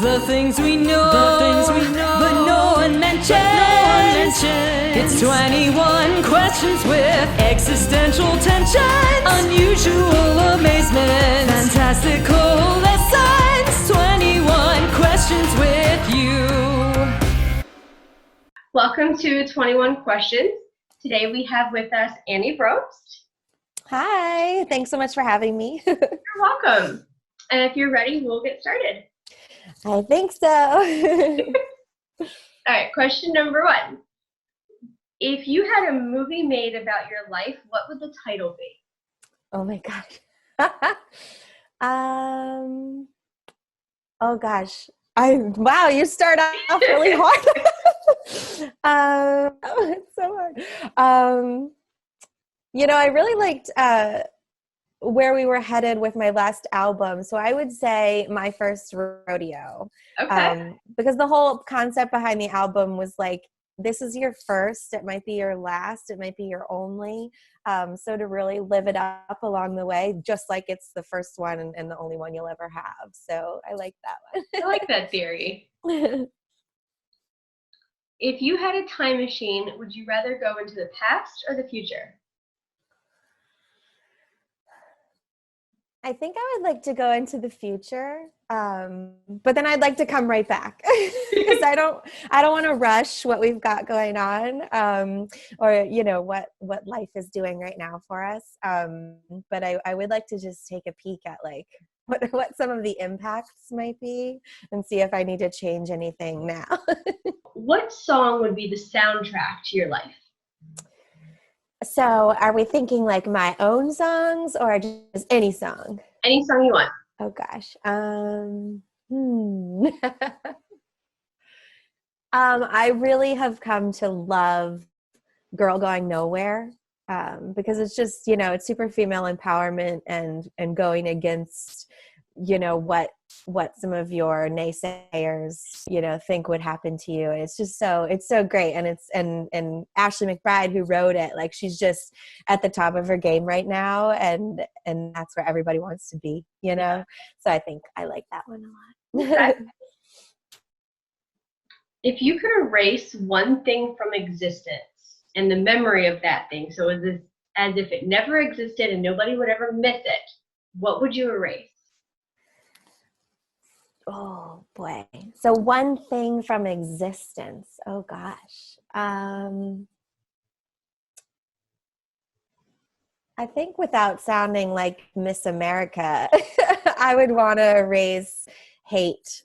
The things we know, but no one mentions. It's 21 questions with existential tension, unusual amazement, fantastical lessons. 21 questions with you. Welcome to 21 Questions. Today we have with us Annie Brobst. Hi, thanks so much for having me. You're welcome. And if you're ready, we'll get started. I think so. All right, question number 1. If you had a movie made about your life, what would the title be? Oh my gosh. Oh gosh. Wow, you start off really hard. It's so hard. I really liked where we were headed with my last album. So I would say My First Rodeo. Okay. Because the whole concept behind the album was like, this is your first, it might be your last, it might be your only. So to really live it up along the way, just like it's the first one and the only one you'll ever have. So I like that one. I like that theory. If you had a time machine, would you rather go into the past or the future? I think I would like to go into the future, but then I'd like to come right back because I don't want to rush what we've got going on, or what life is doing right now for us. But I would like to just take a peek at like what some of the impacts might be and see if I need to change anything now. What song would be the soundtrack to your life? So are we thinking like my own songs or just any song? Any song you want. Oh gosh. I really have come to love Girl Going Nowhere, because it's just, it's super female empowerment and going against, what some of your naysayers, think would happen to you. It's just it's so great. And and Ashley McBride, who wrote it, like she's just at the top of her game right now. And that's where everybody wants to be, Yeah. So I think I like that one a lot. Okay. If you could erase one thing from existence and the memory of that thing, so as if it never existed and nobody would ever miss it, what would you erase? Oh boy. So one thing from existence. Oh gosh. I think without sounding like Miss America, I would want to erase hate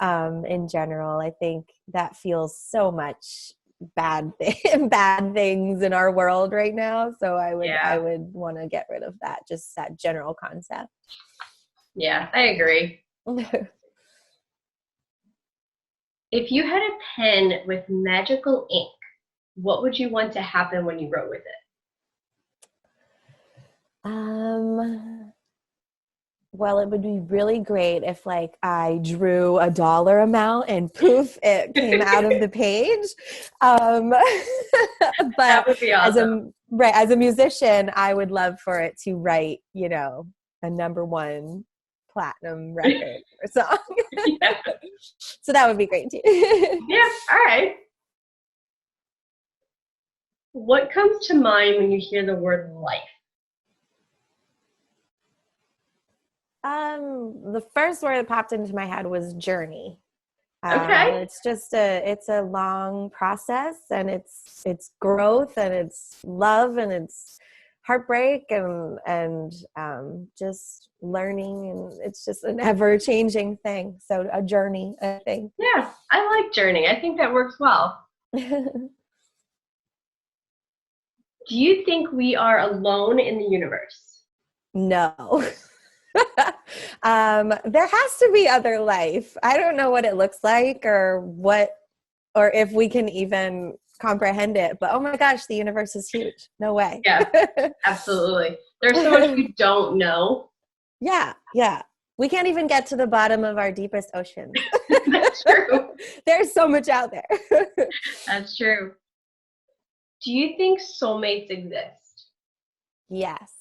in general. I think that feels so much bad things in our world right now. So I would want to get rid of that, just that general concept. Yeah, I agree. If you had a pen with magical ink, what would you want to happen when you wrote with it? Well, it would be really great if like I drew a dollar amount and poof, it came out of the page. But That would be awesome. as a musician, I would love for it to write, a #1 platinum record or song. Yeah. So that would be great too. Yeah, all right. What comes to mind when you hear the word life? The first word that popped into my head was journey. Okay. It's just it's a long process, and it's growth, and it's love, and it's heartbreak, and just learning, and it's just an ever-changing thing. So a journey, I think. Yeah, I like journey. I think that works well. Do you think we are alone in the universe? No. There has to be other life. I don't know what it looks like or if we can even comprehend it, but oh my gosh, the universe is huge. No way. Yeah, absolutely. There's so much we don't know. Yeah. We can't even get to the bottom of our deepest oceans. That's true. There's so much out there. That's true. Do you think soulmates exist? Yes.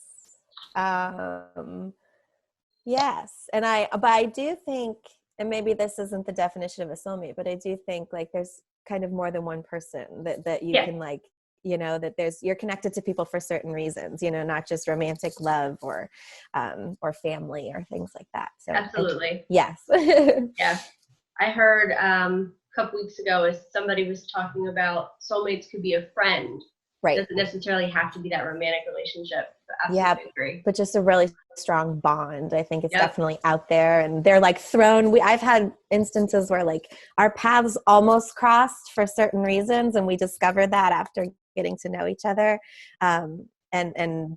Yes. But I do think and maybe this isn't the definition of a soulmate, but I do think like there's kind of more than one person that you can like, you know, that you're connected to people for certain reasons, you know, not just romantic love or family or things like that. So absolutely. Yes. Yeah. I heard a couple weeks ago as somebody was talking about soulmates could be a friend. Right. Doesn't necessarily have to be that romantic relationship. Yeah, agree. but just a really strong bond. I think it's Yep. definitely out there, and they're like thrown. I've had instances where like our paths almost crossed for certain reasons, and we discovered that after getting to know each other. And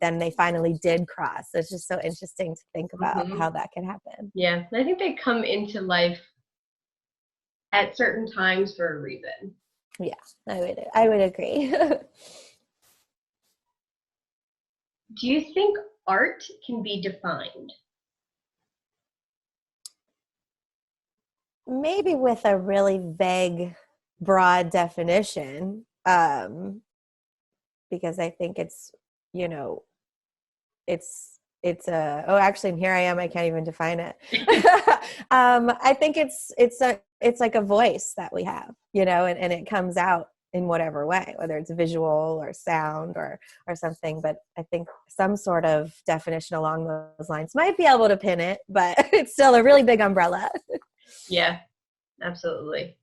then they finally did cross. It's just so interesting to think about how that can happen. Yeah, I think they come into life at certain times for a reason. Yeah, I would agree. Do you think art can be defined? Maybe with a really vague, broad definition, because I think it's, you know, it's actually, here I am, I can't even define it. I think it's like a voice that we have, you know, and it comes out in whatever way, whether it's visual or sound or something. But I think some sort of definition along those lines might be able to pin it, but it's still a really big umbrella. Yeah, absolutely.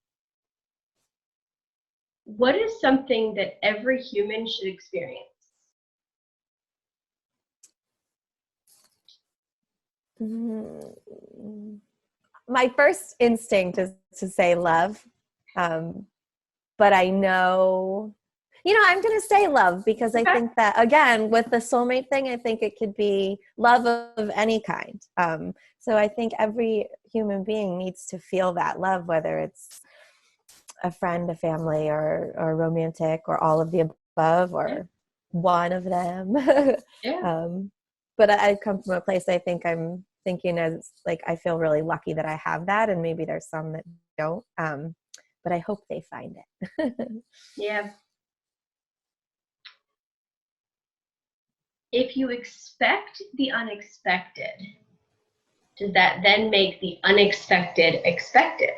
What is something that every human should experience? My first instinct is to say love. But I know, you know, I'm going to say love because I think that, again, with the soulmate thing, I think it could be love of any kind. So I think every human being needs to feel that love, whether it's a friend, a family, or romantic, or all of the above, or one of them. But I come from a place, I think I'm thinking as like, I feel really lucky that I have that, and maybe there's some that don't. But I hope they find it. Yeah. If you expect the unexpected, does that then make the unexpected expected?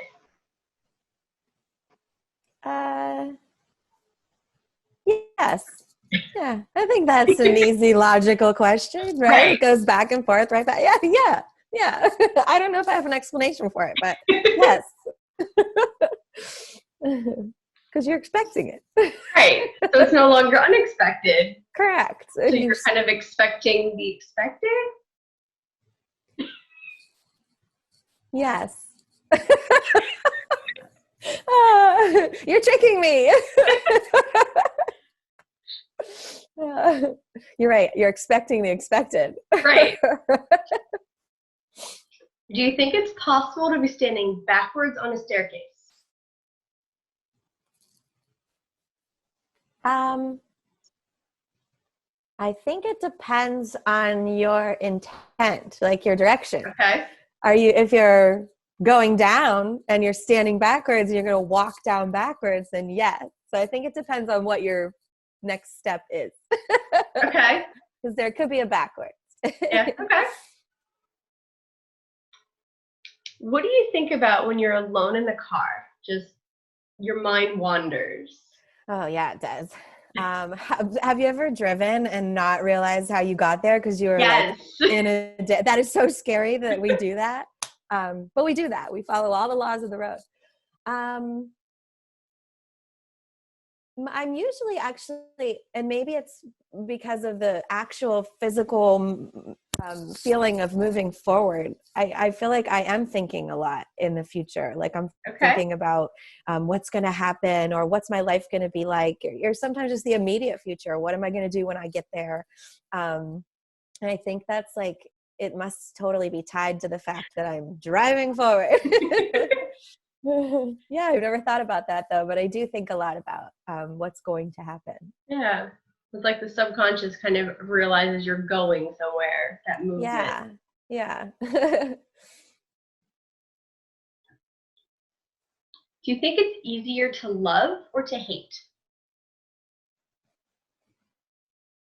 Yes. Yeah. I think that's an easy, logical question, right? It goes back and forth, right? Back. Yeah. I don't know if I have an explanation for it, but yes. Because you're expecting it. Right. So it's no longer unexpected. Correct. So you're kind of expecting the expected? Yes. You're tricking me. You're right. You're expecting the expected. Right. Do you think it's possible to be standing backwards on a staircase? I think it depends on your intent, like your direction. Okay. If you're going down and you're standing backwards and you're going to walk down backwards, then yes. So I think it depends on what your next step is. Okay. Because there could be a backwards. Yeah. Okay. What do you think about when you're alone in the car? Just your mind wanders. Oh yeah, it does. Have you ever driven and not realized how you got there because you were like in a that is so scary that we do that. But we do that. We follow all the laws of the road. I'm usually actually, and maybe it's because of the actual physical feeling of moving forward. I feel like I am thinking a lot in the future. Like I'm thinking about what's going to happen or what's my life going to be like, or sometimes just the immediate future. What am I going to do when I get there? And I think that's like, it must totally be tied to the fact that I'm driving forward. Yeah, I've never thought about that though, but I do think a lot about what's going to happen. Yeah. It's like the subconscious kind of realizes you're going somewhere, that movement. Yeah. Do you think it's easier to love or to hate?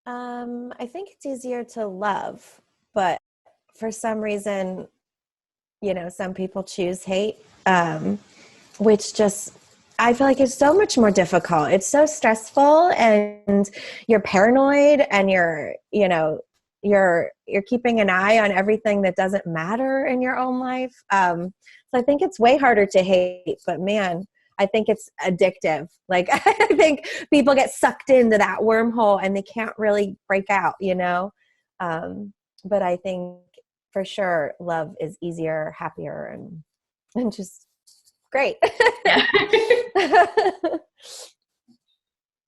I think it's easier to love, but for some reason, you know, some people choose hate, which just, I feel like it's so much more difficult. It's so stressful, and you're paranoid, and you know, you're keeping an eye on everything that doesn't matter in your own life. So I think it's way harder to hate, but man, I think it's addictive. Like, I think people get sucked into that wormhole and they can't really break out, you know? But I think for sure love is easier, happier, and just great. Yeah.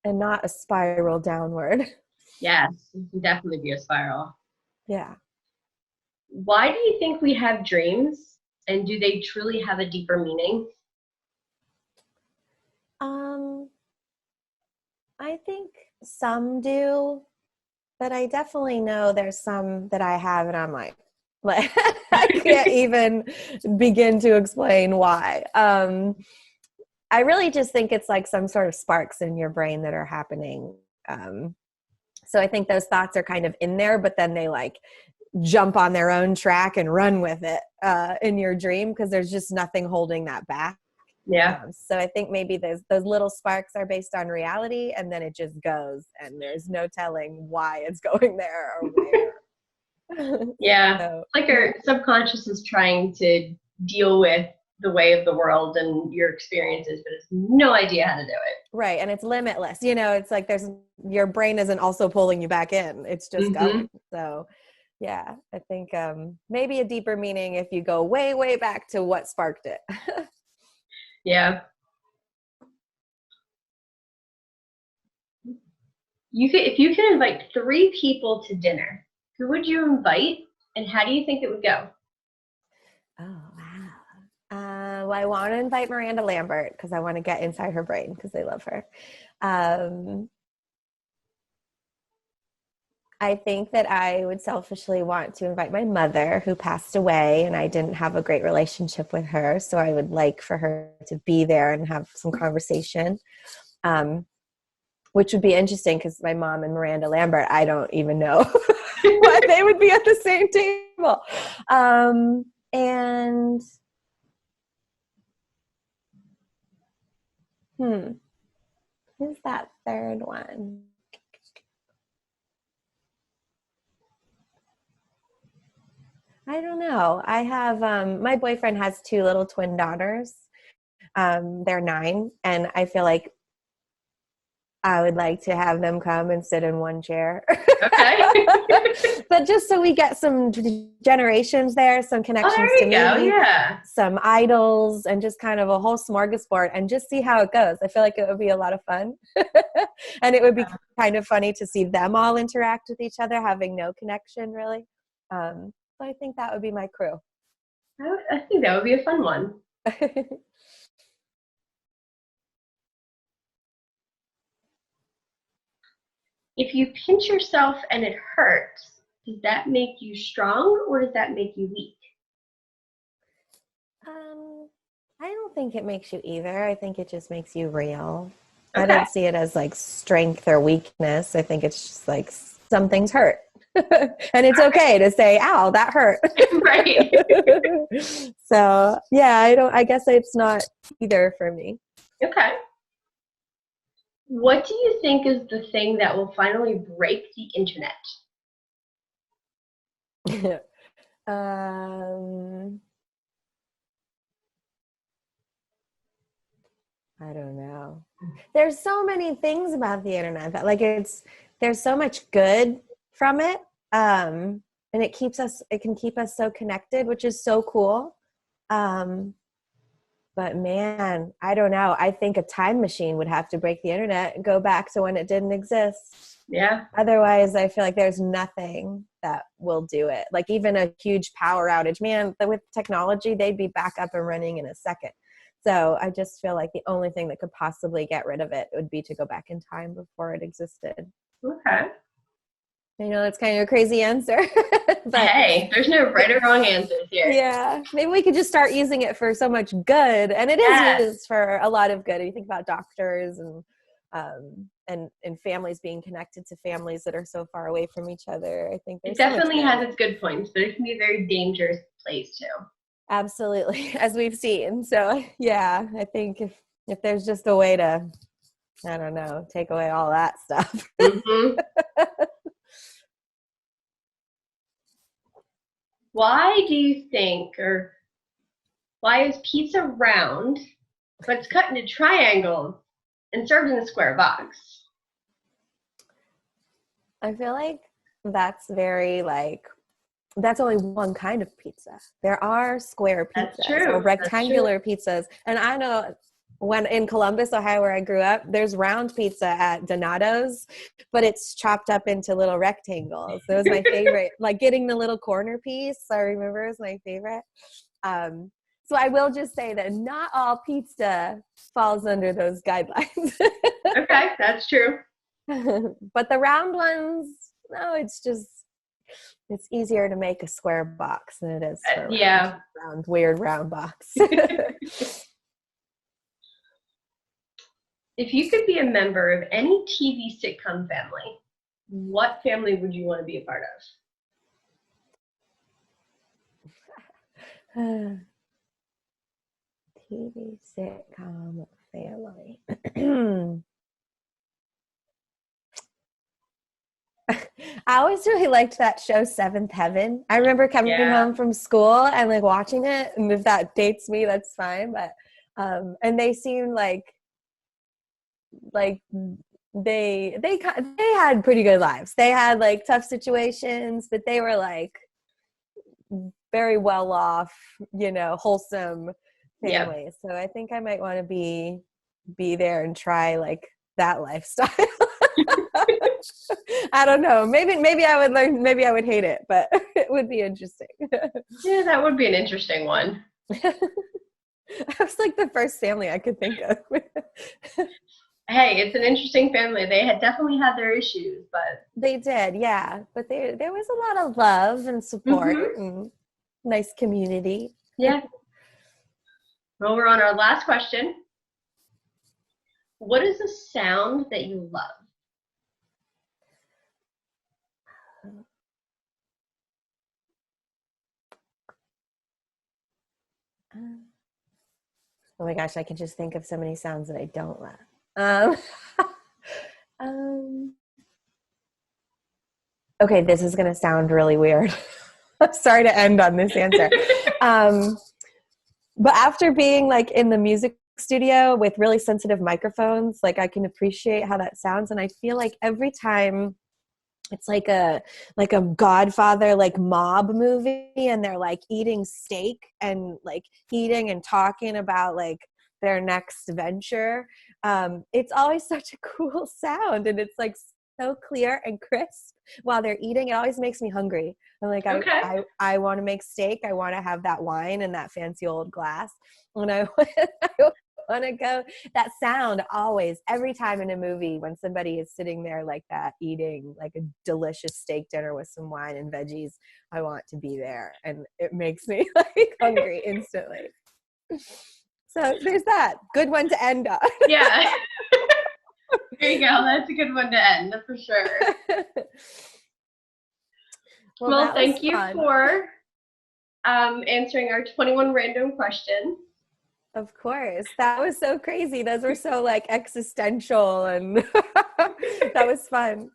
And not a spiral downward. Yes, it can definitely be a spiral. Yeah. Why do you think we have dreams, and do they truly have a deeper meaning? I think some do, but I definitely know there's some that I have and I'm like I can't even begin to explain why. I really just think it's like some sort of sparks in your brain that are happening. So I think those thoughts are kind of in there, but then they like jump on their own track and run with it in your dream, because there's just nothing holding that back. Yeah. So I think maybe those little sparks are based on reality, and then it just goes, and there's no telling why it's going there or where. Yeah. So, Like our subconscious is trying to deal with the way of the world and your experiences, but it's no idea how to do it. right, and it's limitless. You know, it's like your brain isn't also pulling you back in. It's just going. So yeah, I think maybe a deeper meaning if you go way, way back to what sparked it. Yeah. If you could invite 3 people to dinner, who would you invite, and how do you think it would go? Oh, wow. Well, I want to invite Miranda Lambert because I want to get inside her brain because I love her. I think that I would selfishly want to invite my mother, who passed away, and I didn't have a great relationship with her. So I would like for her to be there and have some conversation, which would be interesting because my mom and Miranda Lambert, I don't even know why they would be at the same table. And who's that third one? I don't know. I have my boyfriend has 2 little twin daughters. They're 9, and I feel like I would like to have them come and sit in one chair. Okay. But just so we get some generations there, some connections there you go. me, Yeah. some idols, and just kind of a whole smorgasbord, and just see how it goes. I feel like it would be a lot of fun. And it would be kind of funny to see them all interact with each other, having no connection really. So I think that would be my crew. I think that would be a fun one. If you pinch yourself and it hurts, does that make you strong or does that make you weak? I don't think it makes you either. I think it just makes you real. Okay. I don't see it as like strength or weakness. I think it's just like some things hurt. And it's okay to say, ow, that hurt. Right. So yeah, I guess it's not either for me. Okay. What do you think is the thing that will finally break the internet? I don't know. There's so many things about the internet that there's so much good from it. And it can keep us so connected, which is so cool. But man, I don't know. I think a time machine would have to break the internet and go back to when it didn't exist. Yeah. Otherwise, I feel like there's nothing that will do it. Like even a huge power outage, man, with technology, they'd be back up and running in a second. So I just feel like the only thing that could possibly get rid of it would be to go back in time before it existed. Okay. I know that's kind of a crazy answer. But hey, there's no right or wrong answers here. Yeah. Maybe we could just start using it for so much good. And it is used for a lot of good. You think about doctors and families being connected to families that are so far away from each other. I think it definitely has its good points, but it can be a very dangerous place too. Absolutely, as we've seen. So yeah, I think if there's just a way to, I don't know, take away all that stuff. Mm-hmm. Why do you think, or why is pizza round, but it's cut into triangles and served in a square box? I feel like that's very that's only one kind of pizza. There are square pizzas That's true. or rectangular pizzas. And I know when in Columbus, Ohio, where I grew up, there's round pizza at Donato's, but it's chopped up into little rectangles. It was my favorite. Like getting the little corner piece, I remember, was my favorite. So I will just say that not all pizza falls under those guidelines. Okay, that's true. But the round ones, no, it's easier to make a square box than it is for a weird round box. If you could be a member of any TV sitcom family, what family would you want to be a part of? TV sitcom family. I always really liked that show, Seventh Heaven. I remember coming home from school and like watching it, and if that dates me, that's fine. But and they seemed like they had pretty good lives. They had like tough situations, but they were like very well off, wholesome families. So I think I might want to be there and try like that lifestyle. I don't know. Maybe I would learn. Maybe I would hate it, but it would be interesting. Yeah, that would be an interesting one. That was like the first family I could think of. Hey, it's an interesting family. They definitely had their issues, but they did, yeah. But there was a lot of love and support and nice community. Yeah. Well, we're on our last question. What is a sound that you love? Oh my gosh, I can just think of so many sounds that I don't love. Okay, this is going to sound really weird. I'm sorry to end on this answer. But after being like in the music studio with really sensitive microphones, like I can appreciate how that sounds. And I feel like every time it's like a Godfather, like mob movie, and they're like eating steak and like eating and talking about like their next venture. It's always such a cool sound, and it's like so clear and crisp while they're eating. It always makes me hungry. I'm like, okay. I want to make steak. I want to have that wine in that fancy old glass. And I want to go. That sound always, every time in a movie when somebody is sitting there like that, eating like a delicious steak dinner with some wine and veggies, I want to be there. And it makes me like hungry instantly. So there's that. Good one to end on. Yeah. There you go. That's a good one to end, for sure. Well, thank you for answering our 21 random questions. Of course. That was so crazy. Those were so like existential, and that was fun.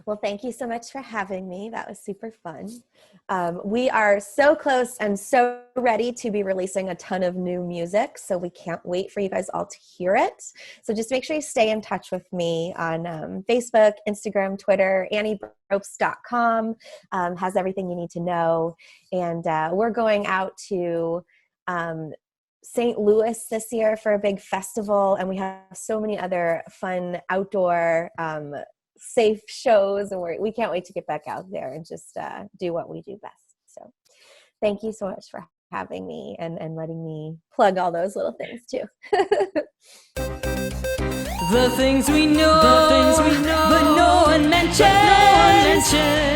Well, thank you so much for having me. That was super fun. We are so close and so ready to be releasing a ton of new music, so we can't wait for you guys all to hear it. So just make sure you stay in touch with me on Facebook, Instagram, Twitter. AnnieBrobst.com has everything you need to know. And we're going out to St. Louis this year for a big festival, and we have so many other fun outdoor safe shows, and we can't wait to get back out there and just do what we do best. So thank you so much for having me and letting me plug all those little things too. The things we know, but no one mentions.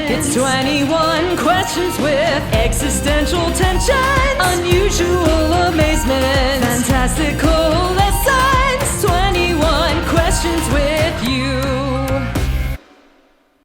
It's 21 questions with existential tension, unusual amazement, fantastical lessons. 21 questions with